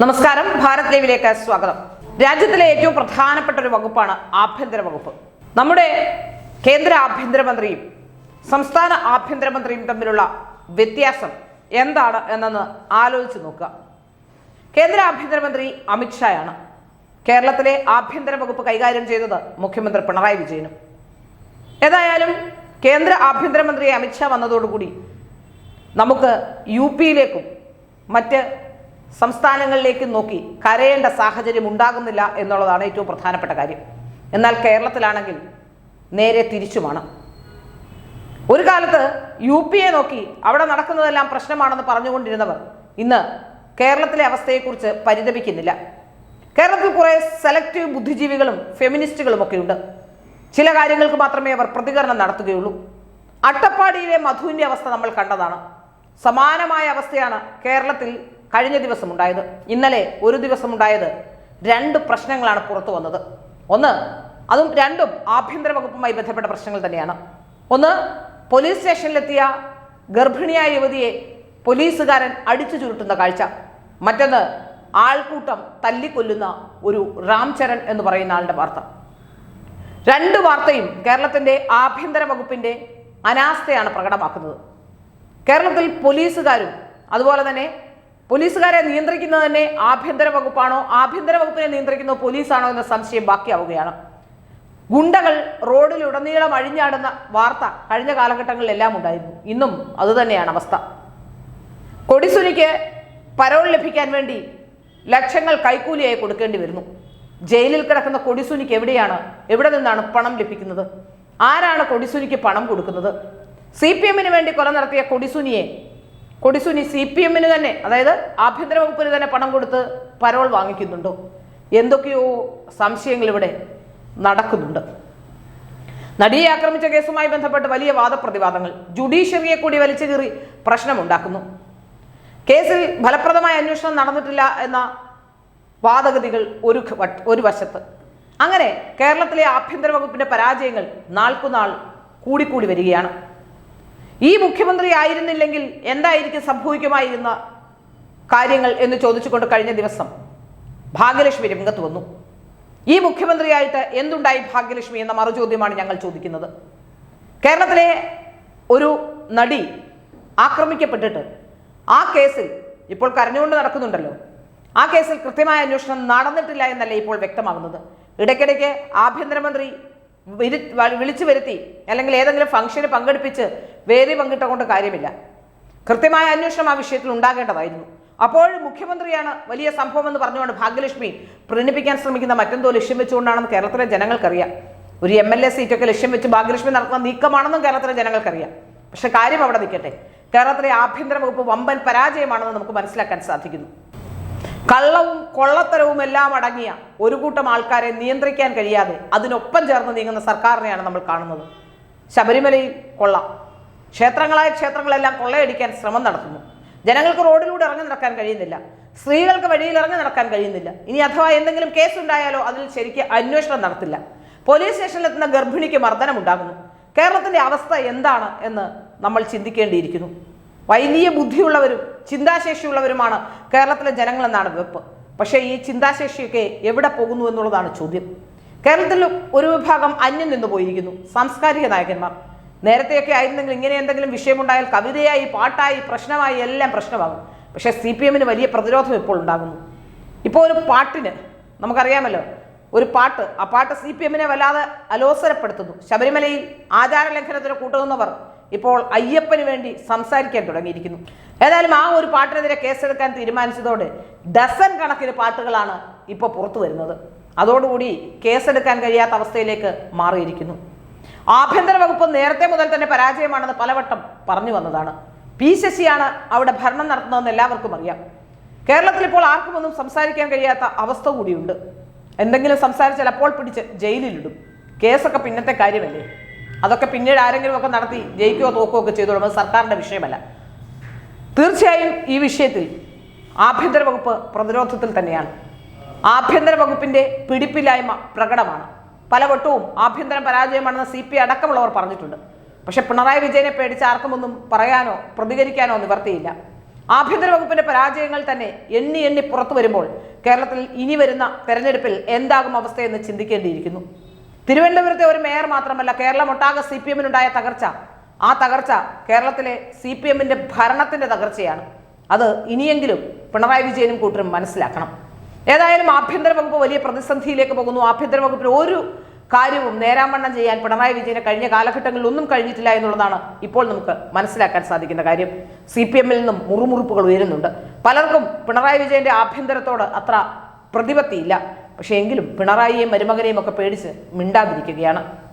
നമസ്കാരം, ഭാരത് ലൈവിലേക്ക് സ്വാഗതം. രാജ്യത്തിലെ ഏറ്റവും പ്രധാനപ്പെട്ട ഒരു വകുപ്പാണ് ആഭ്യന്തര വകുപ്പ്. നമ്മുടെ കേന്ദ്ര ആഭ്യന്തരമന്ത്രിയും സംസ്ഥാന ആഭ്യന്തരമന്ത്രിയും തമ്മിലുള്ള വ്യത്യാസം എന്താണ് എന്നൊന്ന് ആലോചിച്ച് നോക്കുക. കേന്ദ്ര ആഭ്യന്തരമന്ത്രി അമിത്ഷായാണ്. കേരളത്തിലെ ആഭ്യന്തര വകുപ്പ് കൈകാര്യം ചെയ്തത് മുഖ്യമന്ത്രി പിണറായി വിജയനും. ഏതായാലും കേന്ദ്ര ആഭ്യന്തരമന്ത്രി അമിത്ഷാ വന്നതോടുകൂടി നമുക്ക് യുപിയിലേക്കും മറ്റ് സംസ്ഥാനങ്ങളിലേക്കും നോക്കി കരയേണ്ട സാഹചര്യം ഉണ്ടാകുന്നില്ല എന്നുള്ളതാണ് ഏറ്റവും പ്രധാനപ്പെട്ട കാര്യം. എന്നാൽ കേരളത്തിലാണെങ്കിൽ നേരെ തിരിച്ചുമാണ്. ഒരു കാലത്ത് യുപിയെ നോക്കി അവിടെ നടക്കുന്നതെല്ലാം പ്രശ്നമാണെന്ന് പറഞ്ഞുകൊണ്ടിരുന്നവർ ഇന്ന് കേരളത്തിലെ അവസ്ഥയെക്കുറിച്ച് പരിതപിക്കുന്നില്ല. കേരളത്തിൽ കുറെ സെലക്റ്റീവ് ബുദ്ധിജീവികളും ഫെമിനിസ്റ്റുകളും ഒക്കെ ഉണ്ട്. ചില കാര്യങ്ങൾക്ക് മാത്രമേ അവർ പ്രതികരണം നടത്തുകയുള്ളൂ. അട്ടപ്പാടിയിലെ മധുവിൻ്റെ അവസ്ഥ നമ്മൾ കണ്ടതാണ്. സമാനമായ അവസ്ഥയാണ് കേരളത്തിൽ കഴിഞ്ഞ ദിവസം ഉണ്ടായത്. ഇന്നലെ ഒരു ദിവസം ഉണ്ടായത് രണ്ട് പ്രശ്നങ്ങളാണ് പുറത്തു വന്നത്. ഒന്ന്, അതും രണ്ടും ആഭ്യന്തര വകുപ്പുമായി ബന്ധപ്പെട്ട പ്രശ്നങ്ങൾ തന്നെയാണ്. ഒന്ന്, പോലീസ് സ്റ്റേഷനിലെത്തിയ ഗർഭിണിയായ യുവതിയെ പോലീസുകാരൻ അടിച്ചു ചുരുട്ടുന്ന കാഴ്ച. മറ്റൊന്ന്, ആൾക്കൂട്ടം തല്ലിക്കൊല്ലുന്ന ഒരു രാംചരൺ എന്ന് പറയുന്ന ആളുടെ വാർത്ത. രണ്ട് വാർത്തയും കേരളത്തിൻ്റെ ആഭ്യന്തര വകുപ്പിൻ്റെ അനാസ്ഥയാണ് പ്രകടമാക്കുന്നത്. കേരളത്തിൽ പോലീസുകാരും അതുപോലെ തന്നെ പോലീസുകാരെ നിയന്ത്രിക്കുന്നത് തന്നെ ആഭ്യന്തര വകുപ്പാണോ, ആഭ്യന്തര വകുപ്പിനെ നിയന്ത്രിക്കുന്നത് പോലീസാണോ എന്ന സംശയം ബാക്കിയാവുകയാണ്. ഗുണ്ടകൾ റോഡിലുടനീളം അഴിഞ്ഞാടുന്ന വാർത്ത കഴിഞ്ഞ കാലഘട്ടങ്ങളിലെല്ലാം ഉണ്ടായിരുന്നു. ഇന്നും അതുതന്നെയാണ് അവസ്ഥ. കൊടിസുനിക്ക് പരോൾ ലഭിക്കാൻ വേണ്ടി ലക്ഷങ്ങൾ കൈക്കൂലിയായി കൊടുക്കേണ്ടി വരുന്നു. ജയിലിൽ കിടക്കുന്ന കൊടിസുനിക്ക് എവിടെ നിന്നാണ് പണം ലഭിക്കുന്നത്? ആരാണ് കൊടിസുനിക്ക് പണം കൊടുക്കുന്നത്? CPM-ന് വേണ്ടി കൊല നടത്തിയ കൊടിസുനി CPM-ന് തന്നെ, അതായത് ആഭ്യന്തര വകുപ്പിന് തന്നെ പണം കൊടുത്ത് പരോൾ വാങ്ങിക്കുന്നുണ്ടോ? എന്തൊക്കെയോ സംശയങ്ങൾ ഇവിടെ നടക്കുന്നുണ്ട്. നടിയെ ആക്രമിച്ച കേസുമായി ബന്ധപ്പെട്ട് വലിയ വാദപ്രതിവാദങ്ങൾ ജുഡീഷ്യറിയെ കൂടി വലിച്ചു കീറി പ്രശ്നമുണ്ടാക്കുന്നു. കേസിൽ ഫലപ്രദമായ അന്വേഷണം നടന്നിട്ടില്ല എന്ന വാദഗതികൾ ഒരു വശത്ത്. അങ്ങനെ കേരളത്തിലെ ആഭ്യന്തര വകുപ്പിന്റെ പരാജയങ്ങൾ നാൾക്കുനാൾ കൂടിക്കൂടി വരികയാണ്. ഈ മുഖ്യമന്ത്രി ആയിരുന്നില്ലെങ്കിൽ എന്തായിരിക്കും സംഭവിക്കുമായിരുന്ന കാര്യങ്ങൾ എന്ന് ചോദിച്ചുകൊണ്ട് കഴിഞ്ഞ ദിവസം ഭാഗ്യലക്ഷ്മി രംഗത്ത് വന്നു. ഈ മുഖ്യമന്ത്രിയായിട്ട് എന്തുണ്ടായി ഭാഗ്യലക്ഷ്മി എന്ന മറുചോദ്യമാണ് ഞങ്ങൾ ചോദിക്കുന്നത്. കേരളത്തിലെ ഒരു നടി ആക്രമിക്കപ്പെട്ടിട്ട് ആ കേസിൽ ഇപ്പോൾ കരഞ്ഞുകൊണ്ട് നടക്കുന്നുണ്ടല്ലോ. ആ കേസിൽ കൃത്യമായ അന്വേഷണം നടന്നിട്ടില്ല എന്നല്ല ഇപ്പോൾ വ്യക്തമാകുന്നത്. ഇടയ്ക്കിടയ്ക്ക് ആഭ്യന്തരമന്ത്രി വിളിച്ചു വരുത്തി അല്ലെങ്കിൽ ഏതെങ്കിലും ഫംഗ്ഷന് പങ്കെടുപ്പിച്ച് വേദി പങ്കിട്ടുകൊണ്ട് കാര്യമില്ല. കൃത്യമായ അന്വേഷണം ആ വിഷയത്തിൽ ഉണ്ടാകേണ്ടതായിരുന്നു. അപ്പോൾ മുഖ്യമന്ത്രിയാണ് വലിയ സംഭവം എന്ന് പറഞ്ഞുകൊണ്ട് ഭാഗ്യലക്ഷ്മി പ്രീണിപ്പിക്കാൻ ശ്രമിക്കുന്ന മറ്റെന്തോ ലക്ഷ്യം വെച്ചുകൊണ്ടാണെന്ന് കേരളത്തിലെ ജനങ്ങൾക്കറിയാം. ഒരു MLA സീറ്റൊക്കെ ലക്ഷ്യം വെച്ച് ഭാഗ്യലക്ഷ്മി നടത്തുന്ന നീക്കമാണെന്നും കേരളത്തിലെ ജനങ്ങൾക്കറിയാം. പക്ഷെ കാര്യം അവിടെ നിൽക്കട്ടെ. കേരളത്തിലെ ആഭ്യന്തര വകുപ്പ് വമ്പൻ പരാജയമാണെന്ന് നമുക്ക് മനസ്സിലാക്കാൻ സാധിക്കുന്നു. കള്ളവും കൊള്ളത്തരവും എല്ലാം അടങ്ങിയ ഒരു കൂട്ടം ആൾക്കാരെ നിയന്ത്രിക്കാൻ കഴിയാതെ അതിനൊപ്പം ചേർന്ന് നീങ്ങുന്ന സർക്കാരിനെയാണ് നമ്മൾ കാണുന്നത്. ശബരിമലയിൽ കൊള്ള, ക്ഷേത്രങ്ങളെല്ലാം കൊള്ളയടിക്കാൻ ശ്രമം നടത്തുന്നു. ജനങ്ങൾക്ക് റോഡിലൂടെ ഇറങ്ങി നടക്കാൻ കഴിയുന്നില്ല, സ്ത്രീകൾക്ക് വഴിയിൽ ഇറങ്ങി നടക്കാൻ കഴിയുന്നില്ല. ഇനി അഥവാ എന്തെങ്കിലും കേസുണ്ടായാലോ അതിൽ ശരിക്ക് അന്വേഷണം നടത്തില്ല. പോലീസ് സ്റ്റേഷനിലെത്തുന്ന ഗർഭിണിക്ക് മർദ്ദനം ഉണ്ടാകുന്നു. കേരളത്തിൻ്റെ അവസ്ഥ എന്താണ് എന്ന് നമ്മൾ ചിന്തിക്കേണ്ടിയിരിക്കുന്നു. വലിയ ബുദ്ധിയുള്ളവരും ചിന്താശേഷിയുള്ളവരുമാണ് കേരളത്തിലെ ജനങ്ങളെന്നാണ് വെപ്പ്. പക്ഷേ ഈ ചിന്താശേഷിയൊക്കെ എവിടെ പോകുന്നു എന്നുള്ളതാണ് ചോദ്യം. കേരളത്തിൽ ഒരു വിഭാഗം അന്യം നിന്നു പോയിരിക്കുന്നു, സാംസ്കാരിക നായകന്മാർ. നേരത്തെയൊക്കെ ആയിരുന്നെങ്കിൽ ഇങ്ങനെ എന്തെങ്കിലും വിഷയമുണ്ടായാൽ കവിതയായി, പാട്ടായി, പ്രശ്നമായി എല്ലാം പ്രശ്നമാകും. പക്ഷേ CPM-ന് വലിയ പ്രതിരോധം ഇപ്പോൾ ഉണ്ടാകുന്നു. ഇപ്പോൾ ഒരു പാട്ടിന് നമുക്കറിയാമല്ലോ, ഒരു പാട്ട്, ആ പാട്ട് CPM-നെ വല്ലാതെ അലോസരപ്പെടുത്തുന്നു. ശബരിമലയിൽ ആചാരലംഘനത്തിന് കൂട്ടുന്നവർ ഇപ്പോൾ അയ്യപ്പന് വേണ്ടി സംസാരിക്കാൻ തുടങ്ങിയിരിക്കുന്നു. ഏതായാലും ആ ഒരു പാട്ടിനെതിരെ കേസെടുക്കാൻ തീരുമാനിച്ചതോടെ ഡസൻ കണക്കിന് പാട്ടുകളാണ് ഇപ്പോൾ പുറത്തു വരുന്നത്. അതോടുകൂടി കേസെടുക്കാൻ കഴിയാത്ത അവസ്ഥയിലേക്ക് മാറിയിരിക്കുന്നു. ആഭ്യന്തര വകുപ്പ് നേരത്തെ മുതൽ തന്നെ പരാജയമാണെന്ന് പലവട്ടം പറഞ്ഞു വന്നതാണ്. P. ശശിയാണ് അവിടെ ഭരണം നടത്തുന്നതെന്ന് എല്ലാവർക്കും അറിയാം. കേരളത്തിൽ ഇപ്പോൾ ആർക്കും ഒന്നും സംസാരിക്കാൻ കഴിയാത്ത അവസ്ഥ കൂടിയുണ്ട്. എന്തെങ്കിലും സംസാരിച്ചാൽ അപ്പോൾ പിടിച്ച് ജയിലിലിടും. കേസൊക്കെ പിന്നത്തെ കാര്യമല്ലേ, അതൊക്കെ പിന്നീട് ആരെങ്കിലും ഒക്കെ നടത്തി ജയിക്കുകയോ തോക്കുകയോ ഒക്കെ ചെയ്തോളും. അത് സർക്കാരിൻ്റെ വിഷയമല്ല. തീർച്ചയായും ഈ വിഷയത്തിൽ ആഭ്യന്തര വകുപ്പ് പ്രതിരോധത്തിൽ തന്നെയാണ്. ആഭ്യന്തര വകുപ്പിൻ്റെ പിടിപ്പില്ലായ്മ പ്രകടമാണ്. പലവട്ടവും ആഭ്യന്തര പരാജയമാണെന്ന് CP അടക്കമുള്ളവർ പറഞ്ഞിട്ടുണ്ട്. പക്ഷെ പിണറായി വിജയനെ പേടിച്ച് ആർക്കും ഒന്നും പറയാനോ പ്രതികരിക്കാനോ നിവർത്തിയില്ല. ആഭ്യന്തര വകുപ്പിന്റെ പരാജയങ്ങൾ തന്നെ എണ്ണി എണ്ണി പുറത്തു വരുമ്പോൾ കേരളത്തിൽ ഇനി വരുന്ന തെരഞ്ഞെടുപ്പിൽ എന്താകും അവസ്ഥയെന്ന് ചിന്തിക്കേണ്ടിയിരിക്കുന്നു. തിരുവനന്തപുരത്തെ ഒരു മേയർ മാത്രമല്ല, കേരളമൊട്ടാകെ CPM-നുണ്ടായ തകർച്ച, ആ തകർച്ച കേരളത്തിലെ CPM-ന്റെ ഭരണത്തിന്റെ തകർച്ചയാണ്. അത് ഇനിയെങ്കിലും പിണറായി വിജയനും കൂട്ടരും മനസ്സിലാക്കണം. ഏതായാലും ആഭ്യന്തര വകുപ്പ് വലിയ പ്രതിസന്ധിയിലേക്ക് പോകുന്നു. ആഭ്യന്തര വകുപ്പിൽ ഒരു കാര്യവും നേരാവണ്ണം ചെയ്യാൻ പിണറായി വിജയന് കഴിഞ്ഞ കാലഘട്ടങ്ങളിൽ ഒന്നും കഴിഞ്ഞിട്ടില്ല എന്നുള്ളതാണ് ഇപ്പോൾ നമുക്ക് മനസ്സിലാക്കാൻ സാധിക്കുന്ന കാര്യം. CPM-ൽ നിന്നും മുറുമുറുപ്പുകൾ ഉയരുന്നുണ്ട്. പലർക്കും പിണറായി വിജയന്റെ ആഭ്യന്തരത്തോട് അത്ര പ്രതിപത്തിയില്ല. പക്ഷേ എങ്കിലും പിണറായിയെയും മരുമകനെയും ഒക്കെ പേടിച്ച് മിണ്ടാതിരിക്കുകയാണ്.